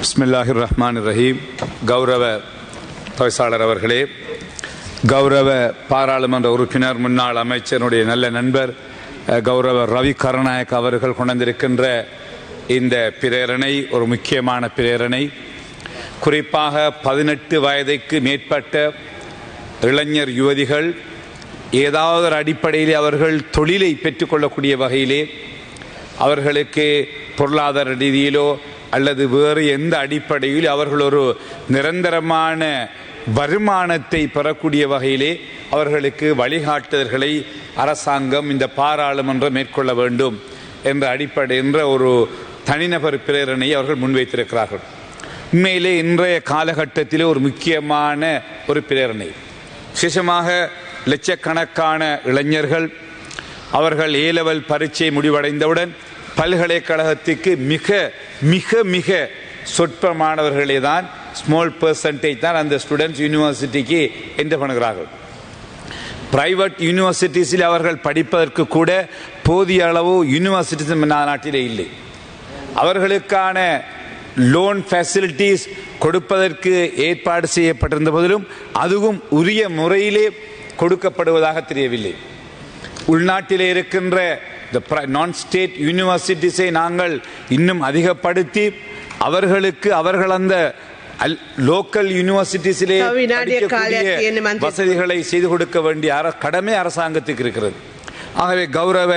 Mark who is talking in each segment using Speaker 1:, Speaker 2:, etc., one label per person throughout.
Speaker 1: பிஸ்மில்லாஹிர் ரஹ்மானிர் ரஹீம். கௌரவ தவிசாளர் அவர்களே, கௌரவ பாராளுமன்ற உறுப்பினர் முன்னாள் அமைச்சருடைய நல்ல நண்பர் கௌரவ ரவி கருணாநாயக்க அவர்கள் கொண்டிருக்கின்ற இந்த பிரேரணை ஒரு முக்கியமான பிரேரணை. குறிப்பாக 18 வயதுக்கு மேற்பட்ட இளைஞர் யுவதிகள் ஏதாவது ஒரு அடிப்படையிலே அவர்கள் தொழிலை பெற்றுக்கொள்ளக்கூடிய வகையிலே அவர்களுக்கு பொருளாதார ரீதியிலோ அல்லது வேறு எந்த அடிப்படையில் அவர்கள் ஒரு நிரந்தரமான வருமானத்தை பெறக்கூடிய வகையிலே அவர்களுக்கு வழிகாட்டுதல்களை அரசாங்கம் இந்த பாராளுமன்றம் மேற்கொள்ள வேண்டும் என்ற அடிப்படை என்ற ஒரு தனிநபர் பிரேரணையை அவர்கள் முன்வைத்திருக்கிறார்கள். உண்மையிலே இன்றைய காலகட்டத்திலே ஒரு முக்கியமான ஒரு பிரேரணை. விசேஷமாக லட்சக்கணக்கான இளைஞர்கள் அவர்கள் A-level பரீட்சை முடிவடைந்தவுடன் பல்கலைக்கழகத்துக்கு மிக மிக மிக சொற்பமானவர்களே தான், ஸ்மால் பெர்சன்டேஜ் தான் அந்த ஸ்டூடெண்ட்ஸ் யூனிவர்சிட்டிக்கு என்டர் பண்ணுகிறார்கள். பிரைவேட் யூனிவர்சிட்டிஸில் அவர்கள் படிப்பதற்கு கூட போதிய அளவு யூனிவர்சிட்டிஸ் நாட்டிலே இல்லை. அவர்களுக்கான லோன் ஃபெசிலிட்டிஸ் கொடுப்பதற்கு ஏற்பாடு செய்யப்பட்டிருந்த போதிலும் அதுவும் உரிய முறையிலே கொடுக்கப்படுவதாக தெரியவில்லை. உள்நாட்டிலே இருக்கின்ற நான் ஸ்டேட் யூனிவர்சிட்டிஸை நாங்கள் இன்னும் அதிகப்படுத்தி அவர்கள் அந்த லோக்கல் யூனிவர்சிட்டிஸிலே வசதிகளை செய்து கொடுக்க வேண்டிய கடமை அரசாங்கத்துக்கு இருக்கிறது. ஆகவே கௌரவ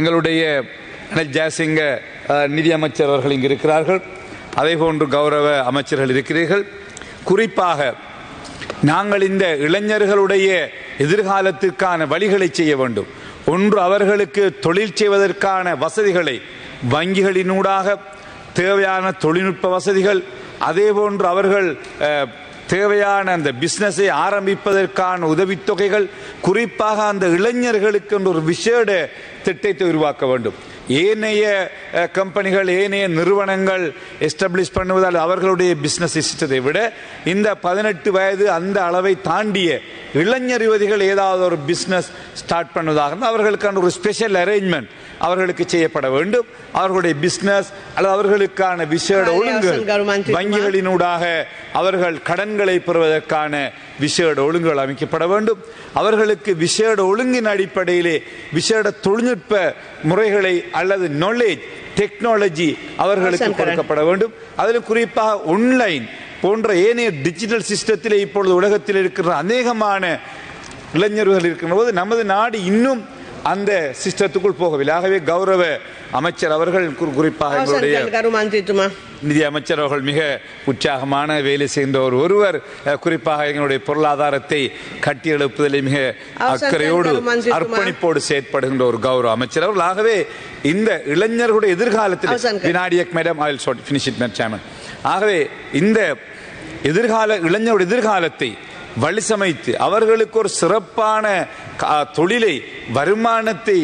Speaker 1: எங்களுடைய ஜெயசிங்க நிதி அமைச்சர் அவர்கள் இங்கு இருக்கிறார்கள், அதே போன்று கௌரவ அமைச்சர்கள் இருக்கிறீர்கள். குறிப்பாக நாங்கள் இந்த இளைஞர்களுடைய எதிர்காலத்திற்கான வழிகளை செய்ய வேண்டும். ஒன்று, அவர்களுக்கு தொழில் செய்வதற்கான வசதிகளை வங்கிகளினூடாக தேவையான தொழில்நுட்ப வசதிகள், அதே போன்று அவர்கள் தேவையான அந்த பிசினஸை ஆரம்பிப்பதற்கான உதவித்தொகைகள், குறிப்பாக அந்த இளைஞர்களுக்கு ஒரு விசேட திட்டத்தை உருவாக்க வேண்டும். ஏனைய கம்பெனிகள் ஏனைய நிறுவனங்கள் எஸ்டாப்ளிஷ் பண்ணுவதால் அவர்களுடைய பிசினஸ் சிஸ்டத்தை விட இந்த 18 வயது அந்த அளவை தாண்டிய இளைஞர் யுவதிகள் ஏதாவது ஒரு பிசினஸ் ஸ்டார்ட் பண்ணுவதாக அவர்களுக்கான ஒரு ஸ்பெஷல் அரேஞ்ச்மெண்ட் அவர்களுக்கு செய்யப்பட வேண்டும். அவர்களுடைய பிசினஸ் அல்லது அவர்களுக்கான விசேட ஒழுங்குகள், வங்கிகளினூடாக அவர்கள் கடன்களை பெறுவதற்கான விசேட ஒழுங்குகள் அமைக்கப்பட வேண்டும். அவர்களுக்கு விசேட ஒழுங்கின் அடிப்படையிலே விசேட தொழில்நுட்ப முறைகளை அல்லது நாலேஜ் டெக்னாலஜி அவர்களுக்கு கொடுக்கப்பட வேண்டும். அதில் குறிப்பாக ஆன்லைன் போன்ற ஏனைய டிஜிட்டல் சிஸ்டத்திலே இப்பொழுது உலகத்தில் இருக்கிற அநேகமான இளைஞர்கள் இருக்கின்ற போது நமது நாடு இன்னும் அந்த சிஸ்டத்துக்குள் போகவில்லை. ஆகவே கௌரவ அமைச்சர் அவர்கள் குறிப்பாக எங்களுடைய நிதி அமைச்சர் அவர்கள் மிக உற்சாகமான வேலை செய்கின்ற ஒருவர், குறிப்பாக எங்களுடைய பொருளாதாரத்தை கட்டியெழுப்புவதில் மிக அக்கறையோடு அர்ப்பணிப்போடு செயற்படுகின்ற ஒரு கௌரவ அமைச்சர் அவர்கள். ஆகவே இந்த இளைஞர்களுடைய எதிர்காலத்தில் வினாடியக் madam I will finish it, Madam Chairman. ஆகவே இந்த இளைஞருடைய எதிர்காலத்தை வழிசமைத்து அவர்களுக்கு ஒரு சிறப்பான தொழிலை, வருமானத்தை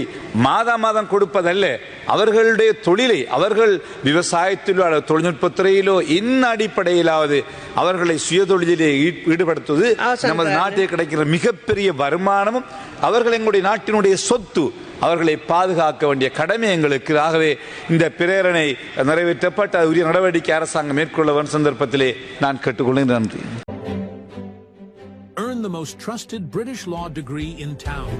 Speaker 1: மாதம் கொடுப்பதல்ல, அவர்களுடைய தொழிலை அவர்கள் விவசாயத்திலோ அல்லது தொழில்நுட்பத்துறையிலோ என்ன அடிப்படையிலாவது அவர்களை சுயதொழிலே ஈடுபடுத்துவது நமது நாட்டில் கிடைக்கிற மிகப்பெரிய வருமானமும் அவர்கள் எங்களுடைய நாட்டினுடைய சொத்து. அவர்களை பாதுகாக்க வேண்டிய கடமை எங்களுக்கு. ஆகவே இந்த பிரேரணை நிறைவேற்றப்பட்ட உரிய நடவடிக்கை அரசாங்கம் மேற்கொள்ள வேண்டிய சந்தர்ப்பத்திலே நான் கேட்டுக்கொள்கிறேன். நன்றி.
Speaker 2: Earn the most trusted British law degree in town.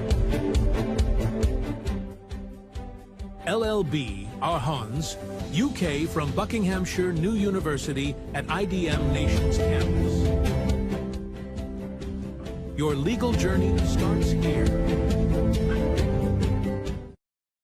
Speaker 2: LLB Arhans, UK from Buckinghamshire New University at IDM Nations Campus. Your legal journey starts here.